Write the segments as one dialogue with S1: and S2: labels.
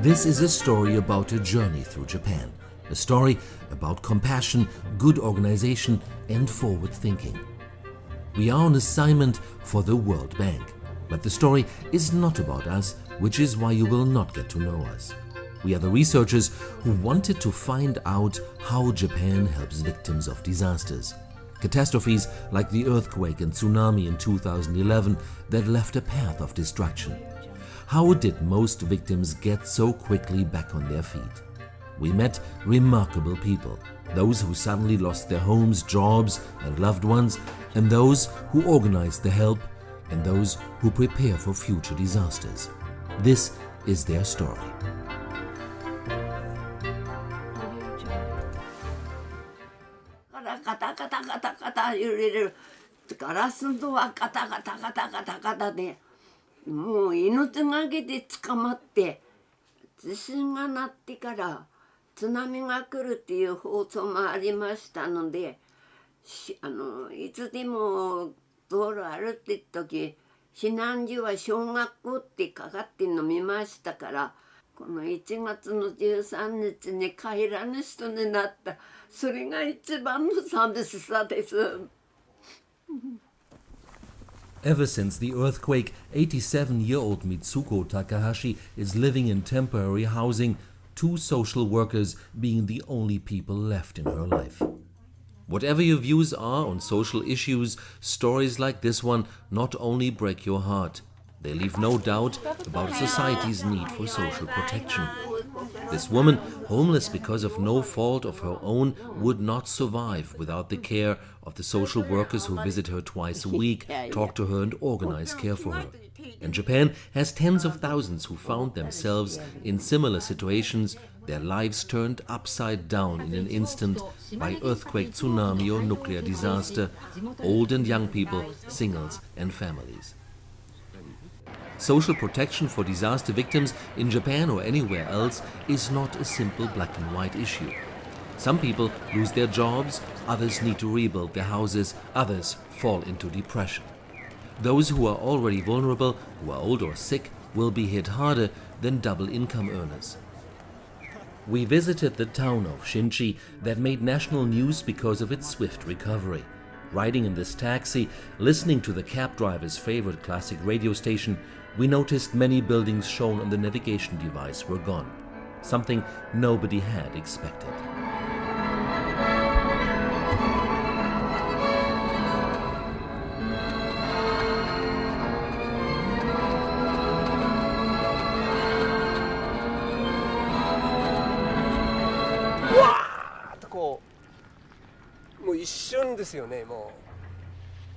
S1: This is a story about a journey through Japan, a story about compassion, good organization, and forward thinking. We are on assignment for the World Bank, but the story is not about us, which is why you will not get to know us. We are the researchers who wanted to find out how Japan helps victims of disasters. Catastrophes like the earthquake and tsunami in 2011 that left a path of destruction. How did most victims get so quickly back on their feet? We met remarkable people, those who suddenly lost their homes, jobs, and loved ones, and those who organized the help, and those who prepare for future disasters. This is their story. Ever since the earthquake, 87-year-old Mitsuko Takahashi is living in temporary housing, two social workers being the only people left in her life. Whatever your views are on social issues, stories like this one not only break your heart, they leave no doubt about society's need for social protection. This woman, homeless because of no fault of her own, would not survive without the care of the social workers who visit her twice a week, talk to her and organize care for her. And Japan has tens of thousands who found themselves in similar situations, their lives turned upside down in an instant by earthquake, tsunami or nuclear disaster, old and young people, singles and families. Social protection for disaster victims in Japan or anywhere else is not a simple black and white issue. Some people lose their jobs, others need to rebuild their houses, others fall into depression. Those who are already vulnerable, who are old or sick, will be hit harder than double income earners. We visited the town of Shinchi that made national news because of its swift recovery. Riding in this taxi, listening to the cab driver's favorite classic radio station, we noticed many buildings shown on the navigation device were gone. Something nobody had expected.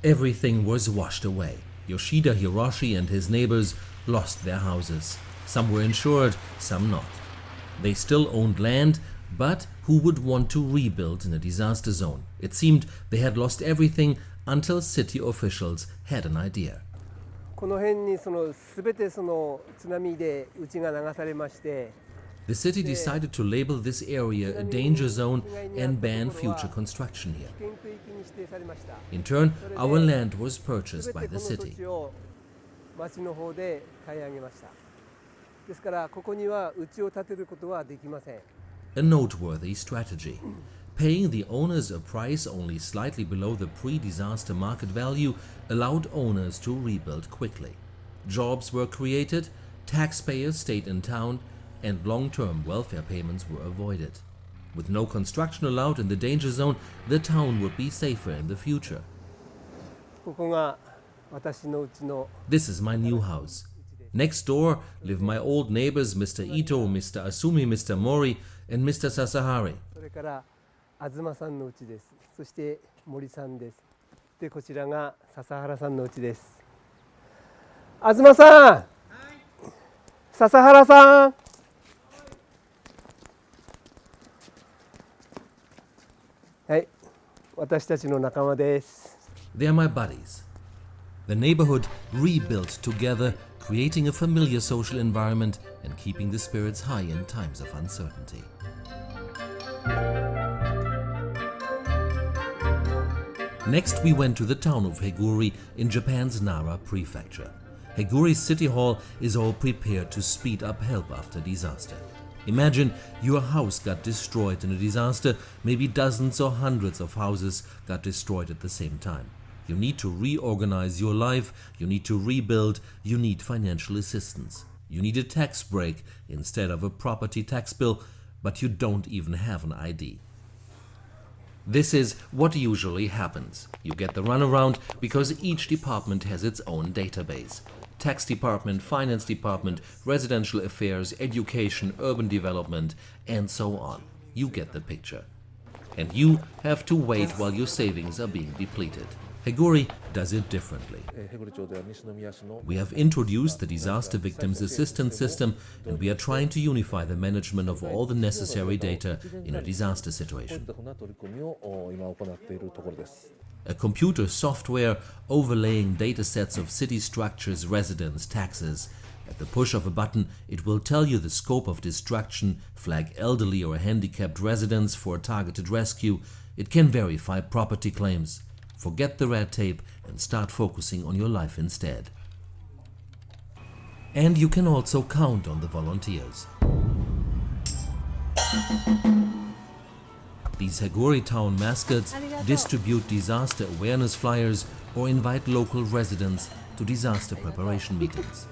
S1: Everything was washed away. Yoshida Hiroshi and his neighbors lost their houses. Some were insured, some not. They still owned land, but who would want to rebuild in a disaster zone? It seemed they had lost everything until city officials had an idea. The city decided to label this area a danger zone and ban future construction here. In turn, our land was purchased by the city. A noteworthy strategy. Paying the owners a price only slightly below the pre-disaster market value allowed owners to rebuild quickly. Jobs were created, taxpayers stayed in town, and long-term welfare payments were avoided. With no construction allowed in the danger zone, the town would be safer in the future. This is my new house. Next door live my old neighbors Mr. Ito, Mr. Asumi, Mr. Mori, and Mr. Sasahari. Azuma-san! Sasahara-san! They are my buddies. The neighborhood rebuilt together, creating a familiar social environment and keeping the spirits high in times of uncertainty. Next, we went to the town of Heguri in Japan's Nara prefecture. Heguri City Hall is all prepared to speed up help after disaster. Imagine your house got destroyed in a disaster, maybe dozens or hundreds of houses got destroyed at the same time. You need to reorganize your life, you need to rebuild, you need financial assistance. You need a tax break instead of a property tax bill, but you don't even have an ID. This is what usually happens. You get the runaround because each department has its own database. Tax department, finance department, residential affairs, education, urban development, and so on. You get the picture. And you have to wait while your savings are being depleted. Heguri does it differently. We have introduced the Disaster Victims Assistance System, and we are trying to unify the management of all the necessary data in a disaster situation. A computer software overlaying datasets of city structures, residents, taxes. At the push of a button, it will tell you the scope of destruction, flag elderly or handicapped residents for a targeted rescue. It can verify property claims. Forget the red tape and start focusing on your life instead. And you can also count on the volunteers. These Heguri town mascots distribute disaster awareness flyers or invite local residents to disaster preparation meetings.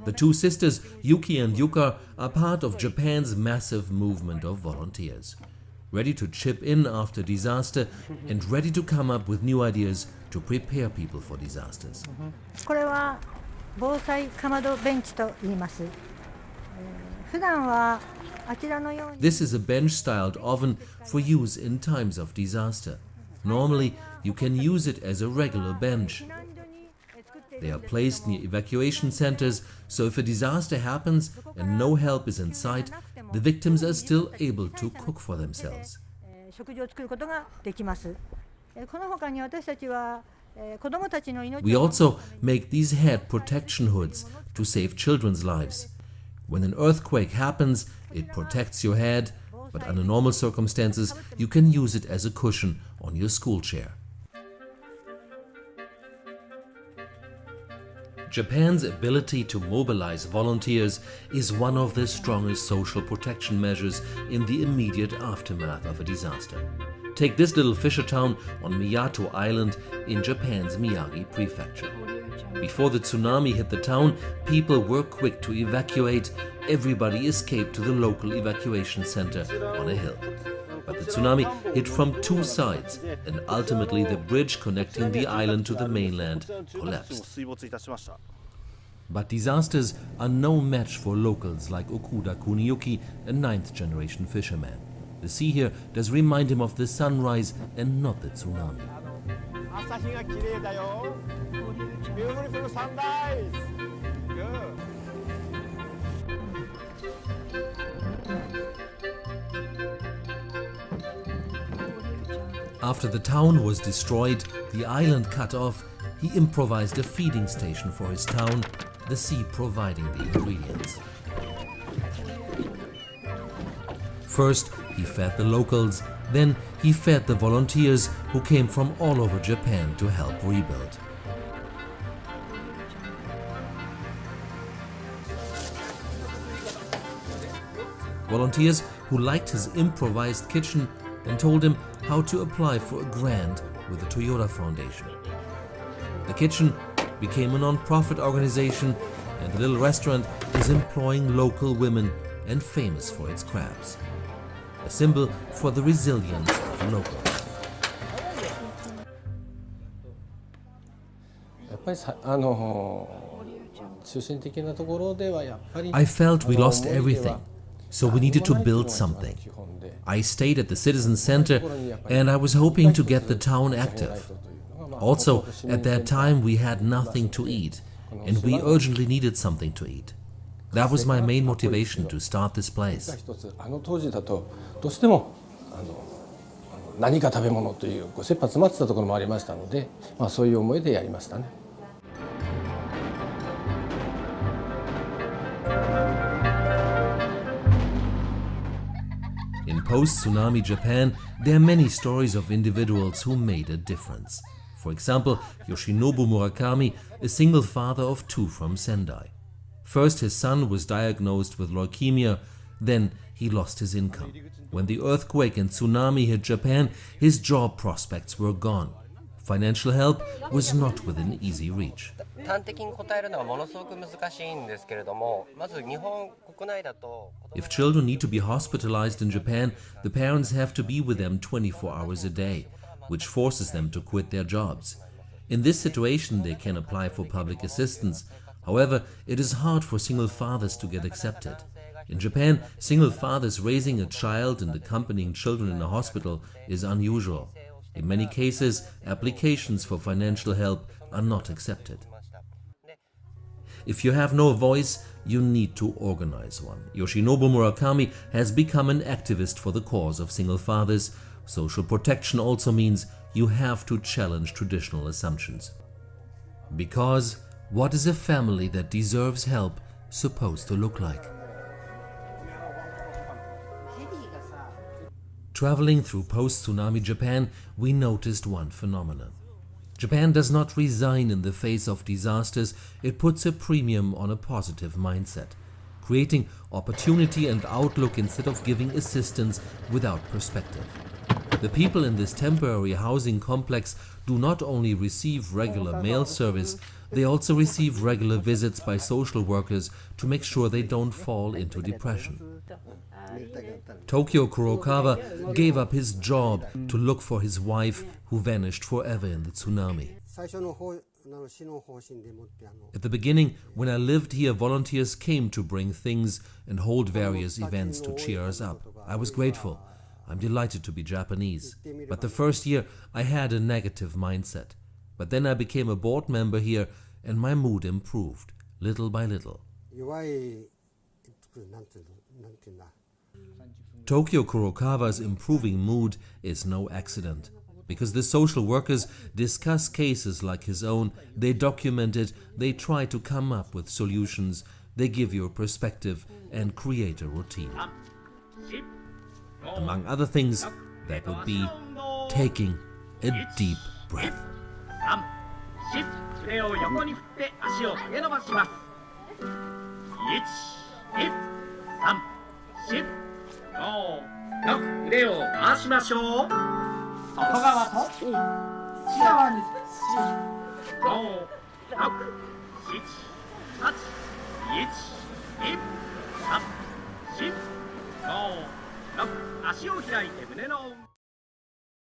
S1: The two sisters, Yuki and Yuka, are part of Japan's massive movement of volunteers, ready to chip in after disaster and ready to come up with new ideas to prepare people for disasters.
S2: これは防災かまどベンチと言います。普段はあちらのように
S1: This is a bench-styled oven for use in times of disaster. Normally, you can use it as a regular bench. They are placed near evacuation centers, so if a disaster happens and no help is in sight, the victims are still able to cook for themselves.
S2: 食事を作ることができます。この他に私たちは子どもたちの命
S1: We also make these head protection hoods to save children's lives. When an earthquake happens, it protects your head, but under normal circumstances, you can use it as a cushion on your school chair. Japan's ability to mobilize volunteers is one of the strongest social protection measures in the immediate aftermath of a disaster. Take this little fisher town on Miyato Island in Japan's Miyagi prefecture. Before the tsunami hit the town, people were quick to evacuate. Everybody escaped to the local evacuation center on a hill. But the tsunami hit from two sides, and ultimately the bridge connecting the island to the mainland collapsed. But disasters are no match for locals like Okuda Kuniyuki, a ninth-generation fisherman. The sea here does remind him of the sunrise and not the tsunami.
S3: Beautiful sunrise. Good.
S1: After the town was destroyed, the island cut off, he improvised a feeding station for his town, the sea providing the ingredients. First, he fed the locals, then he fed the volunteers who came from all over Japan to help rebuild. Volunteers who liked his improvised kitchen and told him how to apply for a grant with the Toyota Foundation. The kitchen became a non-profit organization, and the little restaurant is employing local women and famous for its crabs. A symbol for the resilience of the locals. I felt we lost everything, so we needed to build something. I stayed at the Citizen Center and I was hoping to get the town active. Also, at that time we had nothing to eat and we urgently needed something to eat. That was my main motivation to start this place. In post-tsunami Japan, there are many stories of individuals who made a difference. For example, Yoshinobu Murakami, a single father of 2 from Sendai. First, his son was diagnosed with leukemia, then he lost his income. When the earthquake and tsunami hit Japan, his job prospects were gone. Financial help was not within easy reach.
S4: 端的に答えるのはものすごく難しいんですけれども、まず日本国内だと
S1: If children need to be hospitalized in Japan, the parents have to be with them 24 hours a day, which forces them to quit their jobs. In this situation, they can apply for public assistance. However, it is hard for single fathers to get accepted. In Japan, single fathers raising a child and accompanying children in a hospital is unusual. In many cases, applications for financial help are not accepted. If you have no voice, you need to organize one. Yoshinobu Murakami has become an activist for the cause of single fathers. Social protection also means you have to challenge traditional assumptions. Because what is a family that deserves help supposed to look like? Traveling through post-tsunami Japan, we noticed one phenomenon. Japan does not resign in the face of disasters, it puts a premium on a positive mindset, creating opportunity and outlook instead of giving assistance without perspective. The people in this temporary housing complex do not only receive regular mail service, they also receive regular visits by social workers to make sure they don't fall into depression. Tokyo Kurokawa gave up his job to look for his wife, who vanished forever in the tsunami. At the beginning, when I lived here, volunteers came to bring things and hold various events to cheer us up. I was grateful. I'm delighted to be Japanese. But the first year, I had a negative mindset. But then I became a board member here and my mood improved, little by little. Tokyo Kurokawa's improving mood is no accident. Because the social workers discuss cases like his own, they document it, they try to come up with solutions, they give you a perspective and create a routine. Among other things, that would be taking a deep breath. 腕を横に振って足を上げ伸ばします。1、2、3、4、5、6、腕を回しましょう。外側と内側に。5、6、7、8、1、2、3、4、5、6、足を開いて胸の運動。